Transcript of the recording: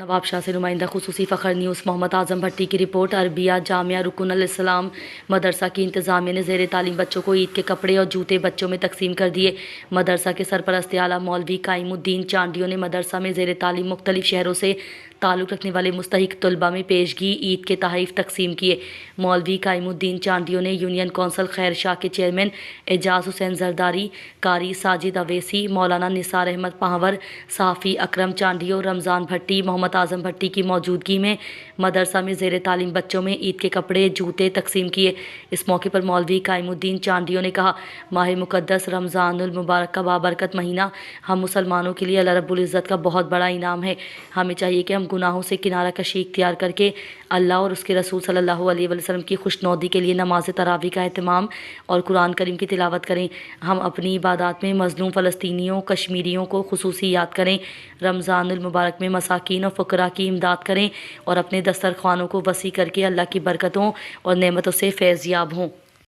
نواب شاہ سے نمائندہ خصوصی فخر نیوز محمد اعظم بھٹی کی رپورٹ۔ عربیہ جامعہ رکن الاسلام مدرسہ کی انتظامیہ نے زیر تعلیم بچوں کو عید کے کپڑے اور جوتے بچوں میں تقسیم کر دیے۔ مدرسہ کے سرپرست اعلیٰ مولوی قائم الدین چانڈیو نے مدرسہ میں زیر تعلیم مختلف شہروں سے تعلق رکھنے والے مستحق طلباء میں پیشگی عید کے تحائف تقسیم کیے۔ مولوی قائم الدین چانڈیو نے یونین کونسل خیر شاہ کے چیئرمین اعجاز حسین زرداری، قاری ساجد اویسی، مولانا نثار احمد پاہور، صحافی اکرم چانڈیو، رمضان بھٹی، محمد اعظم بھٹی کی موجودگی میں مدرسہ میں زیر تعلیم بچوں میں عید کے کپڑے جوتے تقسیم کیے۔ اس موقع پر مولوی قائم الدین چانڈیو نے کہا، ماہ مقدس رمضان المبارک کا بابرکت مہینہ ہم مسلمانوں کے لیے اللہ رب العزت کا بہت بڑا انعام ہے۔ ہمیں چاہیے کہ ہم گناہوں سے کنارہ کشی اختیار کر کے اللہ اور اس کے رسول صلی اللہ علیہ وسلم کی خوشنودی کے لیے نماز تراویح کا اہتمام اور قرآن کریم کی تلاوت کریں۔ ہم اپنی عبادات میں مظلوم فلسطینیوں کشمیریوں کو خصوصی یاد کریں۔ رمضان المبارک میں مساکین اور فقراء کی امداد کریں اور اپنے دسترخوانوں کو وسیع کر کے اللہ کی برکتوں اور نعمتوں سے فیض یاب ہوں۔